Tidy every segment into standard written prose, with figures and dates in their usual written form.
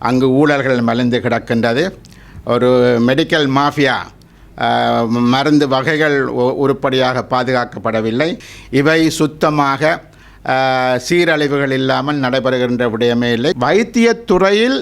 அங்கு ஊழல்கள் மலிந்து கிடக்கின்றது. ஒரு மெடிக்கல் மாஃபியா, மருந்து வகைகள் உருப்படியாக பாதுகாக்கப்படவில்லை. இவை சுத்தமாக சீரழிவுகள் இல்லாமல் நடைபெறுகின்ற விடயமே இல்லை. வைத்தியத்துறையில்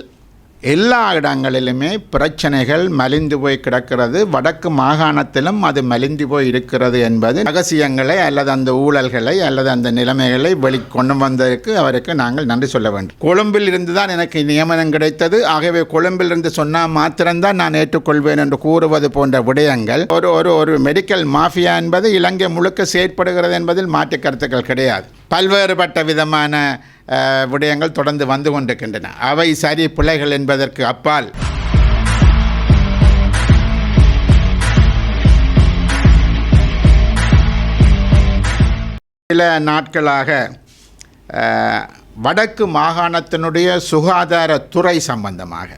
எல்லா இடங்களிலுமே பிரச்சனைகள் மலிந்து போய் கிடக்கிறது. வடக்கு மாகாணத்திலும் அது மலிந்து போய் இருக்கிறது என்பது ரகசியங்களை அல்லது அந்த ஊழல்களை அல்லது அந்த நிலைமைகளை வெளிக்கொண்டு வந்ததற்கு அவருக்கு நாங்கள் நன்றி சொல்ல வேண்டும். கொழும்பில் இருந்து தான் எனக்கு நியமனம் கிடைத்தது, ஆகவே கொழும்பில் இருந்து சொன்னால் மாத்திரம்தான் நான் ஏற்றுக்கொள்வேன் என்று கூறுவது போன்ற விடயங்கள் ஒரு மெடிக்கல் மாஃபியா என்பது இலங்கை முழுக்க செயற்படுகிறது என்பதில் மாற்று கருத்துக்கள் கிடையாது. பல்வேறுபட்ட விதமான விடயங்கள் தொடர்ந்து வந்து கொண்டிருக்கின்றன. அவை சரி பிழைகள் என்பதற்கு அப்பால் சில நாட்களாக வடக்கு மாகாணத்தினுடைய சுகாதாரத்துறை சம்பந்தமாக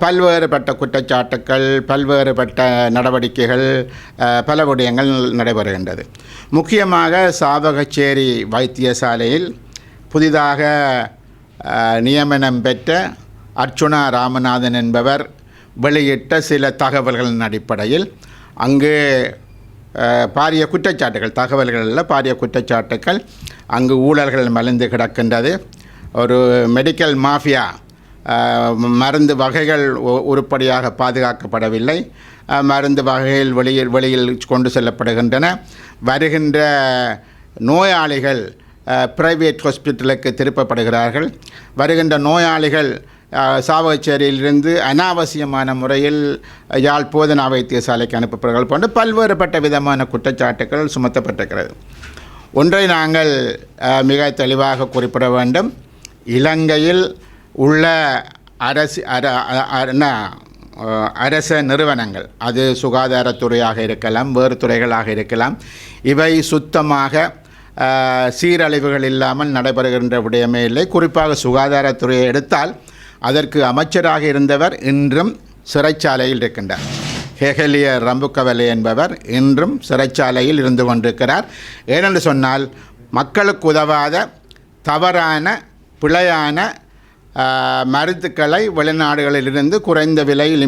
பல்வேறுபட்ட குற்றச்சாட்டுக்கள், பல்வேறுபட்ட நடவடிக்கைகள், பல விடயங்கள் நடைபெறுகின்றது. முக்கியமாக சாவகச்சேரி வைத்தியசாலையில் புதிதாக நியமனம் பெற்ற அர்ச்சுனா ராமநாதன் என்பவர் வெளியிட்ட சில தகவல்களின் அடிப்படையில் அங்கு பாரிய குற்றச்சாட்டுகள், தகவல்களில் பாரிய குற்றச்சாட்டுகள், அங்கு ஊழல்கள் மலிந்து கிடக்கின்றது. ஒரு மெடிக்கல் மாஃபியா, மருந்து வகைகள் உருப்படியாக பாதுகாக்கப்படவில்லை. மருந்து வகைகள் வெளியில் கொண்டு செல்லப்படுகின்றன. வருகின்ற நோயாளிகள் பிரைவேட் ஹாஸ்பிட்டலுக்கு திருப்பப்படுகிறார்கள். வருகின்ற நோயாளிகள் சாவகச்சேரியிலிருந்து அனாவசியமான முறையில் யாழ் போதனா வைத்தியசாலைக்கு அனுப்பப்படுகிறார்கள் போன்ற பல்வேறுபட்ட விதமான குற்றச்சாட்டுகள் சுமத்தப்பட்டிருக்கிறது. ஒன்றை நாங்கள் மிக தெளிவாக குறிப்பிட வேண்டும். இலங்கையில் உள்ள அரச நிறுவனங்கள், அது சுகாதாரத்துறையாக இருக்கலாம், வேறு துறைகளாக இருக்கலாம், இவை சுத்தமாக சீரழிவுகள் இல்லாமல் நடைபெறுகின்ற விடயமே இல்லை. குறிப்பாக சுகாதாரத்துறையை எடுத்தால் அதற்கு அமைச்சராக இருந்தவர் இன்றும் சிறைச்சாலையில் இருக்கின்றார். ஹெகலிய ரம்புக்கவலை என்பவர் இன்றும் சிறைச்சாலையில் இருந்து கொண்டிருக்கிறார். ஏனென்று சொன்னால் மக்களுக்கு உதவாத தவறான பிழையான மருந்துக்களை வெளிநாடுகளிலிருந்து குறைந்த விலையில்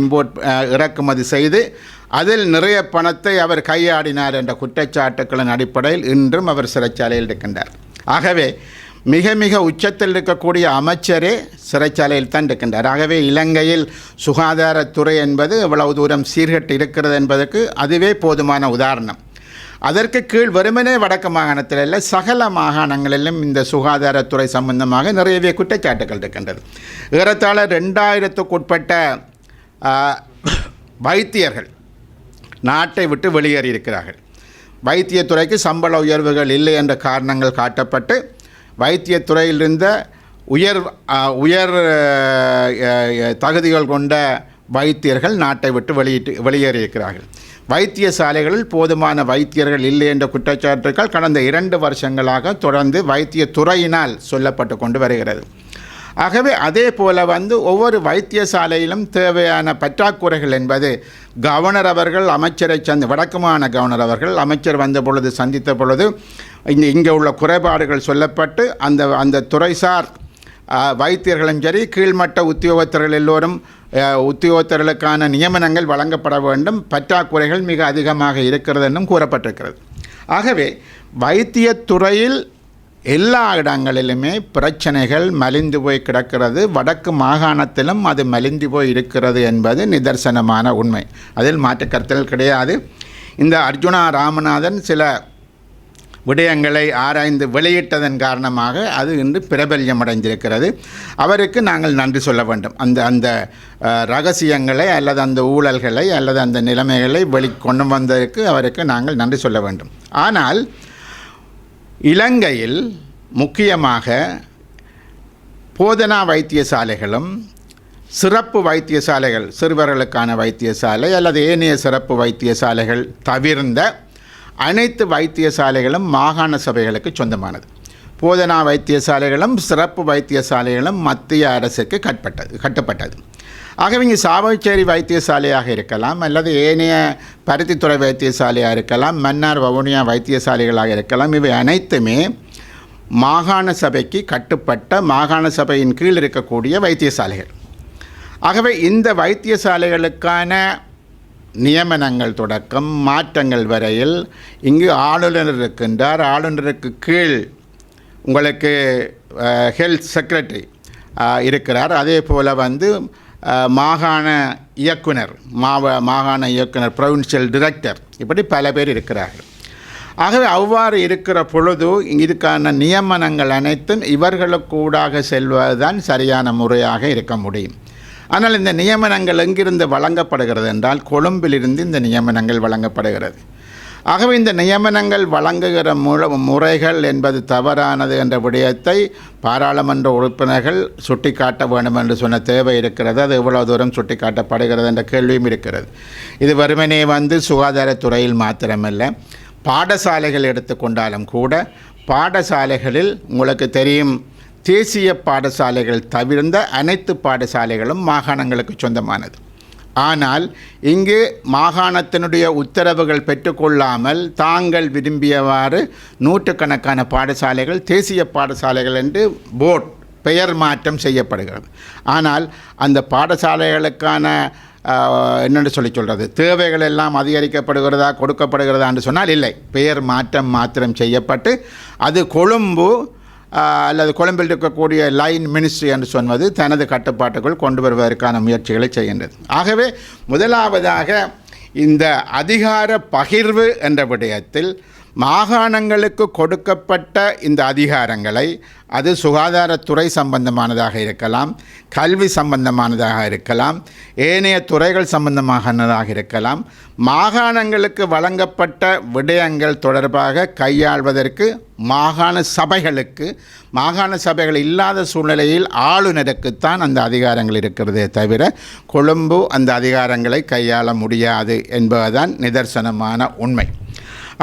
இறக்குமதி செய்து அதில் நிறைய பணத்தை அவர் கையாடினார் என்ற குற்றச்சாட்டுக்களின் அடிப்படையில் இன்றும் அவர் சிறைச்சாலையில் இருக்கின்றார். ஆகவே மிக மிக உச்சத்தில் இருக்கக்கூடிய அமைச்சரே சிறைச்சாலையில் தான் இருக்கின்றார். ஆகவே இலங்கையில் சுகாதாரத்துறை என்பது எவ்வளவு தூரம் சீர்கட்டு இருக்கிறது என்பதற்கு அதுவே போதுமான உதாரணம். அதற்கு கீழ் வெறுமனே வடக்கு மாகாணத்தில் இல்லை, சகல மாகாணங்களிலும் இந்த சுகாதாரத்துறை சம்பந்தமாக நிறையவே குற்றச்சாட்டுகள் இருக்கின்றது. ஏறத்தாழ 2000க்கு உட்பட்ட வைத்தியர்கள் நாட்டை விட்டு வெளியேறியிருக்கிறார்கள். வைத்தியத்துறைக்கு சம்பள உயர்வுகள் இல்லை என்ற காரணங்கள் காட்டப்பட்டு வைத்தியத்துறையில் இருந்த உயர் தகுதிகள் கொண்ட வைத்தியர்கள் நாட்டை விட்டு வெளியேறியிருக்கிறார்கள். வைத்தியசாலைகளில் போதுமான வைத்தியர்கள் இல்லை என்ற குற்றச்சாட்டுகள் கடந்த 2 வருஷங்களாக தொடர்ந்து வைத்தியத்துறையினால் சொல்லப்பட்டு கொண்டு வருகிறது. ஆகவே அதே போல ஒவ்வொரு வைத்தியசாலையிலும் தேவையான பற்றாக்குறைகள் என்பது கவர்னர் அவர்கள் அமைச்சரை வடக்குமான கவர்னர் அவர்கள் அமைச்சர் வந்த பொழுது சந்தித்த பொழுது இங்கே உள்ள குறைபாடுகள் சொல்லப்பட்டு அந்த துறைசார் வைத்தியர்களும் சரி, கீழ்மட்ட உத்தியோகத்தர்கள் எல்லோரும் உத்தியோகத்தர்களுக்கான நியமனங்கள் வழங்கப்பட வேண்டும், பற்றாக்குறைகள் மிக அதிகமாக இருக்கிறது என்றும் கூறப்பட்டிருக்கிறது. ஆகவே வைத்தியத்துறையில் எல்லா இடங்களிலுமே பிரச்சனைகள் மலிந்து போய் கிடக்கிறது. வடக்கு மாகாணத்திலும் அது மலிந்து போய் இருக்கிறது என்பது நிதர்சனமான உண்மை. அதில் மாற்று கருத்துகள் கிடையாது. இந்த அர்ச்சுனா ராமநாதன் சில விடயங்களை ஆராய்ந்து வெளியிட்டதன் காரணமாக அது இன்று பிரபல்யம் அடைந்திருக்கிறது. அவருக்கு நாங்கள் நன்றி சொல்ல வேண்டும். அந்த ரகசியங்களை அல்லது அந்த ஊழல்களை அல்லது அந்த நிலைமைகளை வெளிக்கொண்டு வந்ததற்கு அவருக்கு நாங்கள் நன்றி சொல்ல வேண்டும். ஆனால் இலங்கையில் முக்கியமாக போதனா வைத்தியசாலைகளும் சிறப்பு வைத்தியசாலைகள், சிறுவர்களுக்கான வைத்தியசாலை அல்லது ஏனைய சிறப்பு வைத்தியசாலைகள் தவிர்ந்த அனைத்து வைத்தியசாலைகளும் மாகாண சபைகளுக்கு சொந்தமானது. போதனா வைத்தியசாலைகளும் சிறப்பு வைத்தியசாலைகளும் மத்திய அரசுக்கு கட்டப்பட்டது. ஆகவே இங்கே சாவகச்சேரி வைத்தியசாலையாக இருக்கலாம் அல்லது ஏனைய பருத்தித்துறை வைத்தியசாலையாக இருக்கலாம், மன்னார் வவுனியா வைத்தியசாலைகளாக இருக்கலாம், இவை அனைத்துமே மாகாண சபைக்கு கட்டுப்பட்ட மாகாண சபையின் கீழ் இருக்கக்கூடிய வைத்தியசாலைகள். ஆகவே இந்த வைத்தியசாலைகளுக்கான நியமனங்கள் தொடக்கம் மாற்றங்கள் வரையில் இங்கு ஆளுநர் இருக்கின்றார். ஆளுநருக்கு கீழ் உங்களுக்கு ஹெல்த் செக்ரட்டரி இருக்கிறார். அதே போல் மாகாண இயக்குனர் மாகாண இயக்குனர் ப்ரொவின்சியல் டிரெக்டர் இப்படி பல பேர் இருக்கிறார்கள். ஆகவே அவ்வாறு இருக்கிற பொழுது இதுக்கான நியமனங்கள் அனைத்தும் இவர்களுக்கூடாக செல்வதுதான் சரியான முறையாக இருக்க முடியும். ஆனால் இந்த நியமனங்கள் எங்கிருந்து வழங்கப்படுகிறது என்றால் கொழும்பிலிருந்து இந்த நியமனங்கள் வழங்கப்படுகிறது. ஆகவே இந்த நியமனங்கள் வழங்குகிற முறைகள் என்பது தவறானது என்ற விடயத்தை பாராளுமன்ற உறுப்பினர்கள் சுட்டிக்காட்ட வேண்டும் என்று சொன்ன தேவை இருக்கிறது. அது எவ்வளவு தூரம் சுட்டிக்காட்டப்படுகிறது என்ற கேள்வியும் இருக்கிறது. இது வெறுமனே சுகாதாரத்துறையில் மாத்திரமல்ல, பாடசாலைகள் எடுத்துக்கொண்டாலும் கூட பாடசாலைகளில் உங்களுக்கு தெரியும், தேசிய பாடசாலைகள் தவிர்ந்த அனைத்து பாடசாலைகளும் மாகாணங்களுக்கு சொந்தமானது. ஆனால் இங்கு மாகாணத்தினுடைய உத்தரவுகள் பெற்றுக்கொள்ளாமல் தாங்கள் விரும்பியவாறு நூற்றுக்கணக்கான பாடசாலைகள் தேசிய பாடசாலைகள் என்று போர்ட் பெயர் மாற்றம் செய்யப்படுகிறது. ஆனால் அந்த பாடசாலைகளுக்கான என்னென்று சொல்கிறது தேவைகள் எல்லாம் அதிகரிக்கப்படுகிறதா கொடுக்கப்படுகிறதா என்று சொன்னால் இல்லை. பெயர் மாத்திரம் செய்யப்பட்டு அது கொழும்பு அல்லது கொழும்பில் இருக்கக்கூடிய லைன் மினிஸ்ட்ரி என்று சொன்னது தனது கட்டுப்பாட்டுக்குள் கொண்டு வருவதற்கான முயற்சிகளை செய்கின்றது. ஆகவே முதலாவதாக இந்த அதிகார பகிர்வு என்ற விடயத்தில் மாகாணங்களுக்கு கொடுக்கப்பட்ட இந்த அதிகாரங்களை அது சுகாதாரத்துறை சம்பந்தமானதாக இருக்கலாம், கல்வி சம்பந்தமானதாக இருக்கலாம், ஏனைய துறைகள் சம்பந்தமானதாக இருக்கலாம், மாகாணங்களுக்கு வழங்கப்பட்ட விடயங்கள் தொடர்பாக கையாள்வதற்கு மாகாண சபைகள் இல்லாத சூழ்நிலையில் ஆளுநருக்குத்தான் அந்த அதிகாரங்கள் இருக்கிறதே தவிர கொழும்பு அந்த அதிகாரங்களை கையாள முடியாது என்பதுதான் நிதர்சனமான உண்மை.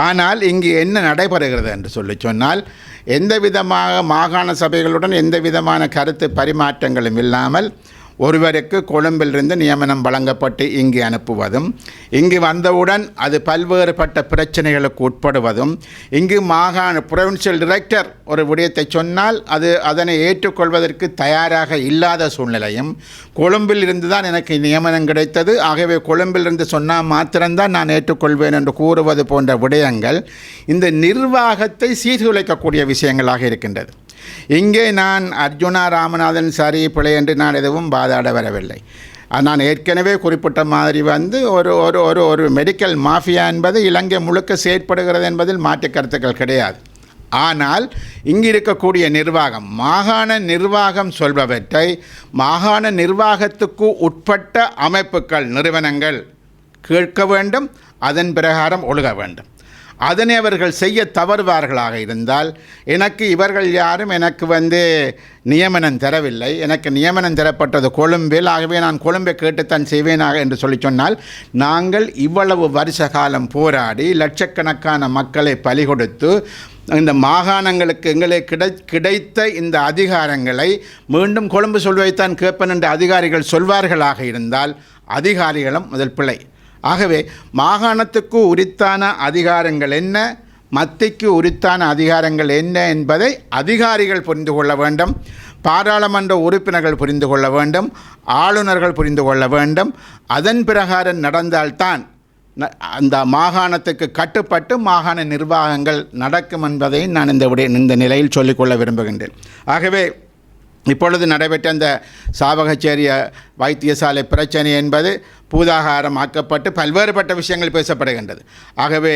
ஆனால் இங்கு என்ன நடைபெறுகிறது என்று சொன்னால் எந்த விதமாக மாகாண சபைகளுடன் எந்த விதமான கருத்து பரிமாற்றங்களும் இல்லாமல் ஒருவருக்கு கொழும்பிலிருந்து நியமனம் வழங்கப்பட்டு இங்கு அனுப்புவதும், இங்கு வந்தவுடன் அது பல்வேறுபட்ட பிரச்சனைகளுக்கு உட்படுவதும், இங்கு மாகாண ப்ரொவின்சியல் டிரெக்டர் ஒரு விடயத்தை சொன்னால் அதனை ஏற்றுக்கொள்வதற்கு தயாராக இல்லாத சூழ்நிலையும், கொழும்பில் இருந்து தான் எனக்கு நியமனம் கிடைத்தது, ஆகவே கொழும்பிலிருந்து சொன்னால் மாத்திரம்தான் நான் ஏற்றுக்கொள்வேன் என்று கூறுவது போன்ற விடயங்கள் இந்த நிர்வாகத்தை சீர்குலைக்கக்கூடிய விஷயங்களாக இருக்கின்றது. இங்கே நான் அர்ஜுனா ராமநாதன் சரி பிழை என்று நான் எதுவும் வாதாட வரவில்லை. நான் ஏற்கனவே குறிப்பிட்ட மாதிரி ஒரு ஒரு ஒரு மெடிக்கல் மாஃபியா என்பது இலங்கை முழுக்க செயற்படுகிறது என்பதில் மாற்று கருத்துக்கள் கிடையாது. ஆனால் இங்கு இருக்கக்கூடிய நிர்வாகம், மாகாண நிர்வாகம் சொல்பவற்றை மாகாண நிர்வாகத்துக்கு உட்பட்ட அமைப்புகள், நிறுவனங்கள் கேட்க வேண்டும், அதன் பிரகாரம் ஒழுக வேண்டும். அதனை அவர்கள் செய்ய தவறுவார்களாக இருந்தால், எனக்கு இவர்கள் யாரும் எனக்கு நியமனம் தரவில்லை, எனக்கு நியமனம் தரப்பட்டது கொழும்பில், ஆகவே நான் கொழும்பை கேட்டுத்தான் செய்வேனாக என்று சொன்னால், நாங்கள் இவ்வளவு வருஷ காலம் போராடி லட்சக்கணக்கான மக்களை பலி கொடுத்து இந்த மாகாணங்களுக்கு எங்களுக்கு கிடைத்த இந்த அதிகாரங்களை மீண்டும் கொழும்பு சொல்வதைத்தான் கேட்பேன் என்று அதிகாரிகள் சொல்வார்களாக இருந்தால் அதிகாரிகளும் முதல் பிழை. ஆகவே மாகாணத்துக்கு உரித்தான அதிகாரங்கள் என்ன, மத்திக்கு உரித்தான அதிகாரங்கள் என்ன என்பதை அதிகாரிகள் புரிந்து கொள்ள வேண்டும், பாராளுமன்ற உறுப்பினர்கள் புரிந்து கொள்ள வேண்டும், ஆளுநர்கள் புரிந்து கொள்ள வேண்டும். அதன் பிரகாரம் நடந்தால்தான் அந்த மாகாணத்துக்கு கட்டுப்பட்டு மாகாண நிர்வாகங்கள் நடக்கும் என்பதை நான் இந்த நிலையில் சொல்லிக்கொள்ள விரும்புகின்றேன். ஆகவே இப்பொழுது நடைபெற்ற அந்த சாவகச்சேரிய வைத்தியசாலை பிரச்சனை என்பது பூதாகாரம் ஆக்கப்பட்டு பல்வேறுபட்ட விஷயங்கள் பேசப்படுகின்றது. ஆகவே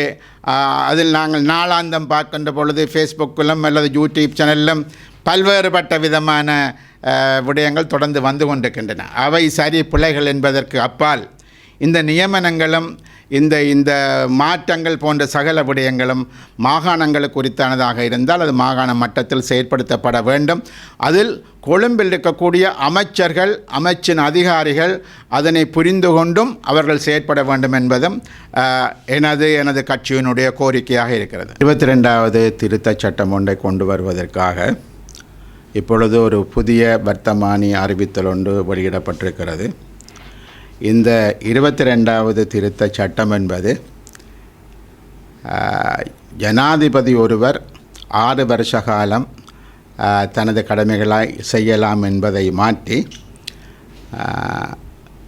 அதில் நாங்கள் நாளாந்தம் பார்க்கின்ற பொழுது ஃபேஸ்புக்கிலும் அல்லது யூடியூப் சேனலிலும் பல்வேறுபட்ட விதமான விடயங்கள் தொடர்ந்து வந்து கொண்டிருக்கின்றன. அவை சரி பிழைகள் என்பதற்கு அப்பால் இந்த நியமனங்களும் இந்த மாற்றங்கள் போன்ற சகல விடயங்களும் மாகாணங்களுக்கு குறித்தானதாக இருந்தால் அது மாகாண மட்டத்தில் செயற்படுத்தப்பட வேண்டும். அதில் கொழும்பில் இருக்கக்கூடிய அமைச்சர்கள், அமைச்சின் அதிகாரிகள் அதனை புரிந்து கொண்டும் அவர்கள் செயற்பட வேண்டும் என்பதும் எனது கட்சியினுடைய கோரிக்கையாக இருக்கிறது. 22வது திருத்தச் சட்டம் ஒன்றை கொண்டு வருவதற்காக இப்பொழுது ஒரு புதிய வர்த்தமானி அறிவித்தல் ஒன்று வெளியிடப்பட்டிருக்கிறது. இந்த 22வது திருத்தச் சட்டம் என்பது ஜனாதிபதி ஒருவர் 6 வருஷ காலம் தனது கடமைகளை செய்யலாம் என்பதை மாற்றி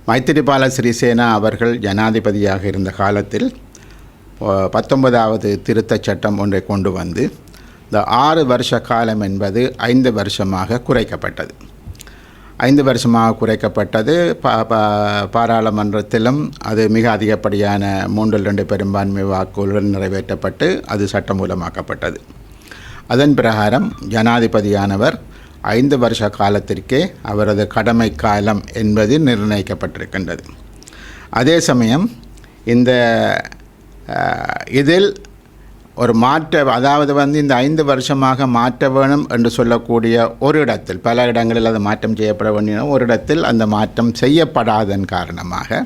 மைத்திரிபால சிறிசேனா அவர்கள் ஜனாதிபதியாக இருந்த காலத்தில் 19வது திருத்தச் சட்டம் ஒன்றை கொண்டு வந்து இந்த 6 வருஷ காலம் என்பது 5 வருஷமாக குறைக்கப்பட்டது. 5 வருஷமாக குறைக்கப்பட்டது. பாராளுமன்றத்திலும் அது மிக அதிகப்படியான 3/2 பெரும்பான்மை வாக்குகளுடன் நிறைவேற்றப்பட்டு அது சட்டமூலமாக்கப்பட்டது. அதன் பிரகாரம் ஜனாதிபதியானவர் 5 வருஷ காலத்திற்கே அவரது கடமை காலம் என்பது நிர்ணயிக்கப்பட்டிருக்கின்றது. அதே சமயம் இதில் ஒரு அதாவது இந்த 5 வருஷமாக மாற்ற வேணும் என்று சொல்லக்கூடிய ஒரு இடத்தில், பல இடங்களில் அது மாற்றம் செய்யப்பட வேண்டிய ஒரு இடத்தில் அந்த மாற்றம் செய்யப்படாதன் காரணமாக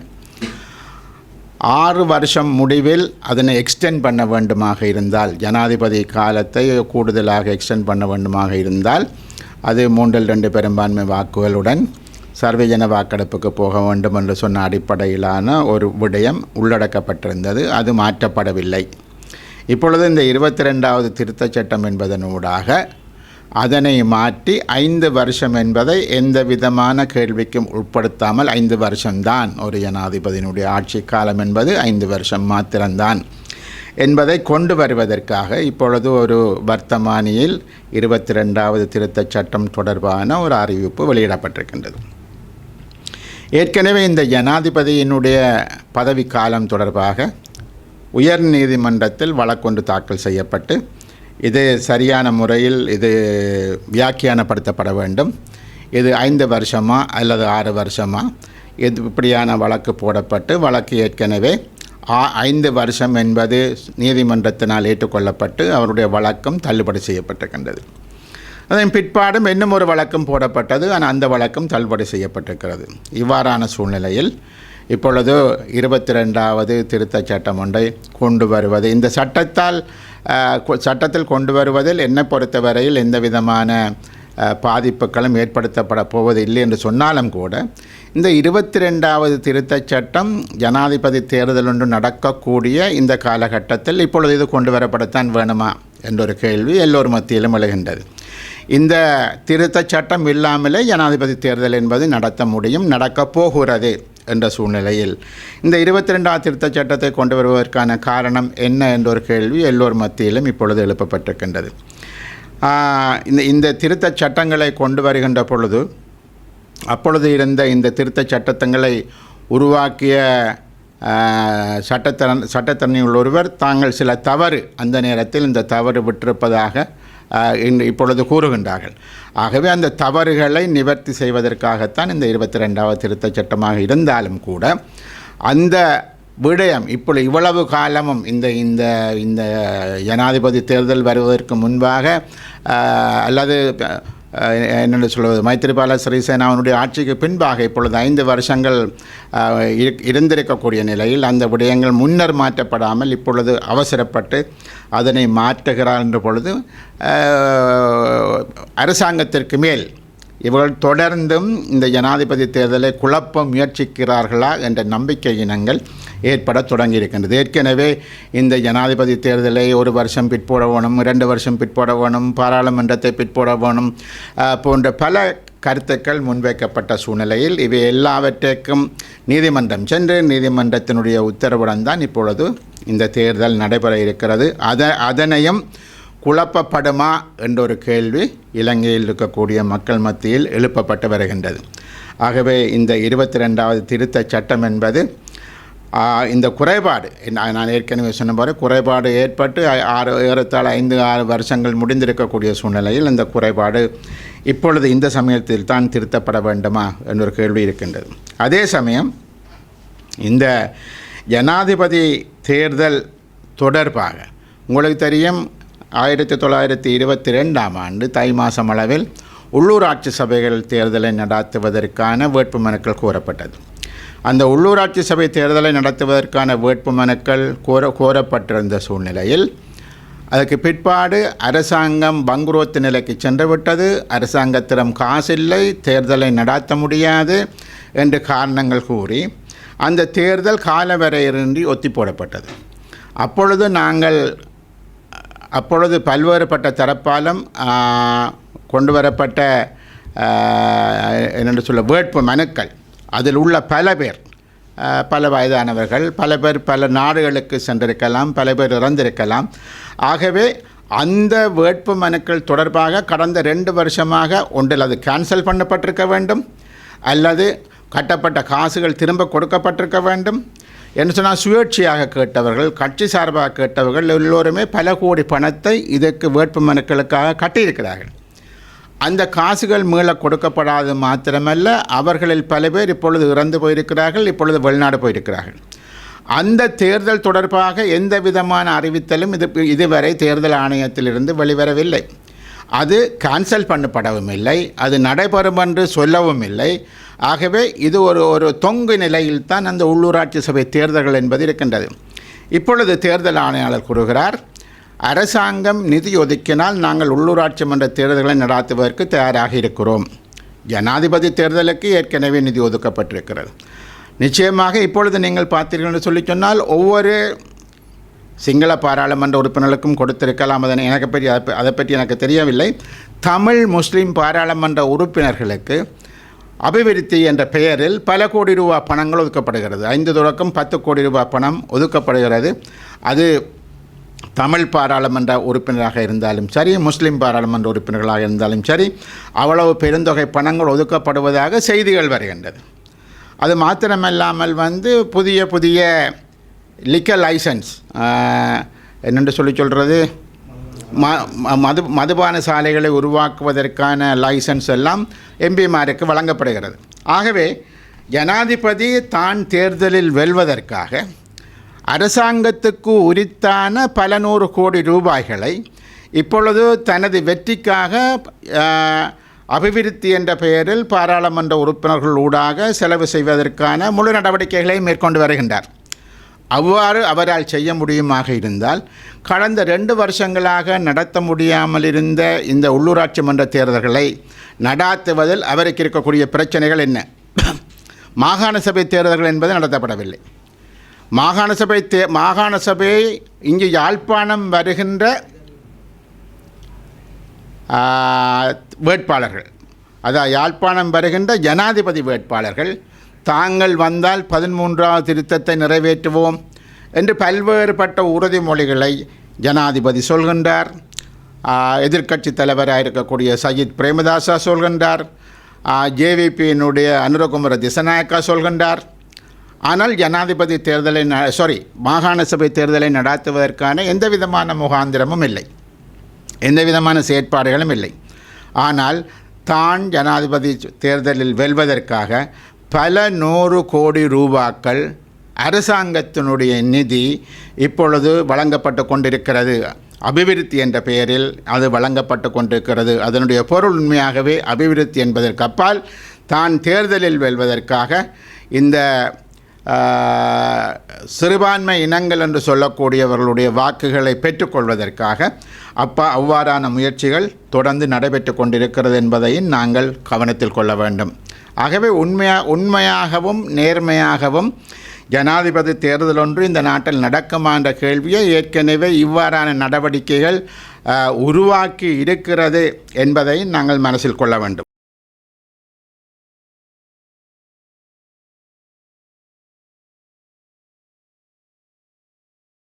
6 வருஷம் முடிவில் அதனை எக்ஸ்டெண்ட் பண்ண வேண்டுமாக இருந்தால், ஜனாதிபதி காலத்தை கூடுதலாக எக்ஸ்டெண்ட் பண்ண வேண்டுமாக இருந்தால் அது 3/2 பெரும்பான்மை வாக்குகளுடன் சர்வஜன வாக்கெடுப்புக்கு போக வேண்டும் என்று சொன்ன அடிப்படையிலான ஒரு விடயம் உள்ளடக்கப்பட்டிருந்தது. அது மாற்றப்படவில்லை. இப்பொழுது இந்த 22வது திருத்தச் சட்டம் என்பதனூடாக அதனை மாற்றி 5 வருஷம் என்பதை எந்த விதமான கேள்விக்கும் உட்படுத்தாமல் 5 வருஷம்தான் ஒரு ஜனாதிபதியினுடைய ஆட்சி காலம் என்பது 5 வருஷம் மாத்திரம்தான் என்பதை கொண்டு வருவதற்காக இப்பொழுது ஒரு வர்த்தமானியில் 22வது திருத்தச் சட்டம் தொடர்பான ஒரு அறிவிப்பு வெளியிடப்பட்டிருக்கின்றது. ஏற்கனவே இந்த ஜனாதிபதியினுடைய பதவி காலம் தொடர்பாக உயர் நீதிமன்றத்தில் வழக்கொன்று தாக்கல் செய்யப்பட்டு இது சரியான முறையில் இது வியாக்கியானப்படுத்தப்பட வேண்டும். இது 5 வருஷமா அல்லது 6 வருஷமா, இது இப்படியான வழக்கு போடப்பட்டு வழக்கு ஏற்கனவே 5 வருஷம் என்பது நீதிமன்றத்தினால் ஏற்றுக்கொள்ளப்பட்டு அவருடைய வழக்கம் தள்ளுபடி செய்யப்பட்டிருக்கின்றது. அதன் பிற்பாடும் இன்னும் ஒரு வழக்கம் போடப்பட்டது. ஆனால் அந்த வழக்கம் தள்ளுபடி செய்யப்பட்டிருக்கிறது. இவ்வாறான சூழ்நிலையில் இப்பொழுது 22வது திருத்தச் சட்டம் ஒன்றை கொண்டு வருவது, இந்த சட்டத்தில் கொண்டு வருவதில் என்னை பொறுத்தவரையில் எந்த விதமான பாதிப்புகளும் ஏற்படுத்தப்பட போவதில்லை என்று சொன்னாலும் கூட இந்த 22வது திருத்தச் சட்டம் ஜனாதிபதி தேர்தல் ஒன்று நடக்கக்கூடிய இந்த காலகட்டத்தில் இப்பொழுது இது கொண்டு வரப்படத்தான் வேணுமா என்றொரு கேள்வி எல்லோர் மத்தியிலும் எழுகின்றது. இந்த திருத்தச் சட்டம் இல்லாமலே ஜனாதிபதி தேர்தல் என்பது நடத்த முடியும், நடக்கப் போகிறது என்ற சூழ்நிலையில் இந்த 22வது திருத்தச் சட்டத்தை கொண்டு வருவதற்கான காரணம் என்ன என்ற கேள்வி எல்லோர் மத்தியிலும் இப்பொழுது எழுப்பப்பட்டிருக்கின்றது. இந்த திருத்தச் சட்டங்களை கொண்டு வருகின்ற பொழுது அப்பொழுது இருந்த இந்த திருத்தச் சட்டங்களை உருவாக்கிய சட்டத்தரணிகள் ஒருவர் தாங்கள் சில தவறு அந்த நேரத்தில் இந்த தவறு விட்டிருப்பதாக இப்பொழுது கூறுகின்றார்கள். ஆகவே அந்த தவறுகளை நிவர்த்தி செய்வதற்காகத்தான் இந்த 22வது திருத்தச் சட்டமாக இருந்தாலும் கூட அந்த விடயம் இப்பொழுது இவ்வளவு காலமும் இந்த ஜனாதிபதி தேர்தல் வருவதற்கு முன்பாக அல்லது என்னென்று சொல்வது மைத்திரிபால சிறிசேனாவினுடைய ஆட்சிக்கு பின்பாக இப்பொழுது 5 வருஷங்கள் இருந்திருக்கக்கூடிய நிலையில் அந்த விடயங்கள் முன்னர் மாற்றப்படாமல் இப்பொழுது அவசரப்பட்டு அதனை மாற்றுகிறார் என்ற பொழுது அரசாங்கத்திற்கு மேல் இவர்கள் தொடர்ந்தும் இந்த ஜனாதிபதி தேர்தலை குழப்ப முயற்சிக்கிறார்களா என்ற நம்பிக்கை இனங்கள் ஏற்பட தொடங்கியிருக்கின்றது. ஏற்கனவே இந்த ஜனாதிபதி தேர்தலை 1 வருஷம் பிற்போட வேணும், 2 வருஷம் பிற்போட வேணும், பாராளுமன்றத்தை பிற்போட வேணும் போன்ற பல கருத்துக்கள் முன்வைக்கப்பட்ட சூழ்நிலையில் இவை எல்லாவற்றைக்கும் நீதிமன்றம் சென்று நீதிமன்றத்தினுடைய உத்தரவுடன் தான் இப்பொழுது இந்த தேர்தல் நடைபெற இருக்கிறது. அதனையும் குழப்பப்படுமா என்ற ஒரு கேள்வி இலங்கையில் இருக்கக்கூடிய மக்கள் மத்தியில் எழுப்பப்பட்டு வருகின்றது. ஆகவே இந்த 22வது திருத்தச் சட்டம் என்பது இந்த குறைபாடு, நான் ஏற்கனவே சொன்னபோது குறைபாடு ஏற்பட்டு ஏறத்தாழ 5-6 வருஷங்கள் முடிந்திருக்கக்கூடிய சூழ்நிலையில் இந்த குறைபாடு இப்பொழுது இந்த சமயத்தில் தான் திருத்தப்பட வேண்டுமா என்ற ஒரு கேள்வி இருக்கின்றது. அதே சமயம் இந்த ஜனாதிபதி தேர்தல் தொடர்பாக உங்களுக்கு தெரியும் 1922ஆம் ஆண்டு தை மாதம் அளவில் உள்ளூராட்சி சபைகள் தேர்தலை நடத்துவதற்கான வேட்புமனுக்கள் கோரப்பட்டது. அந்த உள்ளூராட்சி சபை தேர்தலை நடத்துவதற்கான வேட்புமனுக்கள் கோரப்பட்டிருந்த சூழ்நிலையில் அதுக்கு பிற்பாடு அரசாங்கம் பங்குரோத்து நிலைக்கு சென்று விட்டது, அரசாங்கத்திடம் காசில்லை, தேர்தலை நடத்த முடியாது என்று காரணங்கள் கூறி அந்த தேர்தல் காலவரையின்றி ஒத்தி போடப்பட்டது. அப்பொழுது பல்வேறுபட்ட தரப்பாலும் கொண்டு வரப்பட்ட வேட்பு மனுக்கள் அதில் உள்ள பல பேர் பல வயதானவர்கள், பல பேர் பல நாடுகளுக்கு சென்றிருக்கலாம், பல பேர் இறந்திருக்கலாம். ஆகவே அந்த வேட்பு மனுக்கள் தொடர்பாக கடந்த 2 வருஷமாக ஒன்றில் அது கேன்சல் பண்ணப்பட்டிருக்க வேண்டும், அல்லது கட்டப்பட்ட காசுகள் திரும்ப கொடுக்கப்பட்டிருக்க வேண்டும். என்று சொன்னால் சுயேட்சையாக கேட்டவர்கள், கட்சி சார்பாக கேட்டவர்கள் எல்லோருமே பல கோடி பணத்தை இதற்கு வேட்பு மனுக்களுக்காக கட்டியிருக்கிறார்கள். அந்த காசுகள் மீள கொடுக்கப்படாது மாத்திரமல்ல, அவர்களில் பல பேர் இப்பொழுது இறந்து போயிருக்கிறார்கள், இப்பொழுது வெளிநாடு போயிருக்கிறார்கள். அந்த தேர்தல் தொடர்பாக எந்த விதமான அறிவித்தலும் இதுவரை தேர்தல் ஆணையத்திலிருந்து வெளிவரவில்லை. அது கேன்சல் பண்ணப்படவும் இல்லை, அது நடைபெறும் என்று சொல்லவும் இல்லை. ஆகவே இது ஒரு தொங்கு நிலையில்தான் அந்த உள்ளூராட்சி சபை தேர்தல்கள் என்பது இருக்கின்றது. இப்பொழுது தேர்தல் ஆணையாளர் கூறுகிறார், அரசாங்கம் நிதி ஒதுக்கினால் நாங்கள் உள்ளூராட்சி மன்ற தேர்தல்களை நடாத்துவதற்கு தயாராக இருக்கிறோம். ஜனாதிபதி தேர்தலுக்கு ஏற்கனவே நிதி ஒதுக்கப்பட்டிருக்கிறது. நிச்சயமாக இப்பொழுது நீங்கள் பார்த்தீர்கள் என்று சொல்லி சொன்னால் ஒவ்வொரு சிங்கள பாராளுமன்ற உறுப்பினர்களுக்கும் கொடுத்திருக்கலாம். அதை பற்றி எனக்கு தெரியவில்லை. தமிழ் முஸ்லீம் பாராளுமன்ற உறுப்பினர்களுக்கு அபிவிருத்தி என்ற பெயரில் பல கோடி ரூபா பணங்கள் ஒதுக்கப்படுகிறது. 5 தொடக்கம் 10 கோடி ரூபாய் பணம் ஒதுக்கப்படுகிறது. அது தமிழ் பாராளுமன்ற உறுப்பினராக இருந்தாலும் சரி, முஸ்லீம் பாராளுமன்ற உறுப்பினர்களாக இருந்தாலும் சரி, அவ்வளவு பெருந்தொகை பணங்கள் ஒதுக்கப்படுவதாக செய்திகள் வருகின்றது. அது மாத்திரமல்லாமல் புதிய லிக்கர் லைசன்ஸ் என்னென்று சொல்கிறது, மதுபான சாலைகளை உருவாக்குவதற்கான லைசன்ஸ் எல்லாம் எம்பிமாருக்கு வழங்கப்படுகிறது. ஆகவே ஜனாதிபதி தான் தேர்தலில் வெல்வதற்காக அரசாங்கத்துக்கு உரித்தான பல 100 கோடி ரூபாய்களை இப்பொழுது தனது வெற்றிக்காக அபிவிருத்தி என்ற பெயரில் பாராளுமன்ற உறுப்பினர்கள் ஊடாக செலவு செய்வதற்கான முழு நடவடிக்கைகளை மேற்கொண்டு வருகின்றார். அவ்வாறு அவரால் செய்ய முடியுமாக இருந்தால் கடந்த 2 வருஷங்களாக நடத்த முடியாமல் இருந்த இந்த உள்ளூராட்சி மன்ற தேர்தல்களை நடாத்துவதில் அவருக்கு இருக்கக்கூடிய பிரச்சனைகள் என்ன? மாகாண சபை தேர்தல்கள் என்பது நடத்தப்படவில்லை. மாகாண சபை இங்கு யாழ்ப்பாணம் வருகின்ற வேட்பாளர்கள், அதாவது யாழ்ப்பாணம் வருகின்ற ஜனாதிபதி வேட்பாளர்கள் தாங்கள் வந்தால் 13ஆவது திருத்தத்தை நிறைவேற்றுவோம் என்று பல்வேறுபட்ட உறுதிமொழிகளை ஜனாதிபதி சொல்கின்றார். எதிர்க்கட்சி தலைவராக இருக்கக்கூடிய சஜித் பிரேமதாசா சொல்கின்றார். ஜேவிபியினுடைய அனுரகுமார திசநாயக்கா சொல்கின்றார். ஆனால் ஜனாதிபதி மாகாண சபை தேர்தலை நடாத்துவதற்கான எந்த விதமான முகாந்திரமும் இல்லை, எந்த விதமான செயற்பாடுகளும் இல்லை. ஆனால் தான் ஜனாதிபதி தேர்தலில் வெல்வதற்காக பல 100 கோடி ரூபாய்கள் அரசாங்கத்தினுடைய நிதி இப்பொழுது வழங்கப்பட்டு கொண்டிருக்கிறது. அபிவிருத்தி என்ற பெயரில் அது வழங்கப்பட்டு கொண்டிருக்கிறது. அதனுடைய பொருள் உண்மையாகவே அபிவிருத்தி என்பதற்கு அப்பால் தான் தேர்தலில் வெல்வதற்காக இந்த சிறுபான்மை இனங்கள் என்று சொல்லக்கூடியவர்களுடைய வாக்குகளை பெற்றுக்கொள்வதற்காக அவ்வாறான முயற்சிகள் தொடர்ந்து நடைபெற்று கொண்டிருக்கிறது என்பதையும் நாங்கள் கவனத்தில் கொள்ள வேண்டும். ஆகவே உண்மையாகவும் நேர்மையாகவும் ஜனாதிபதி தேர்தல் ஒன்று இந்த நாட்டில் நடக்குமா என்ற கேள்வியை ஏற்கனவே இவ்வாறான நடவடிக்கைகள் உருவாக்கி இருக்கிறது என்பதை நாங்கள் மனசில் கொள்ள வேண்டும்.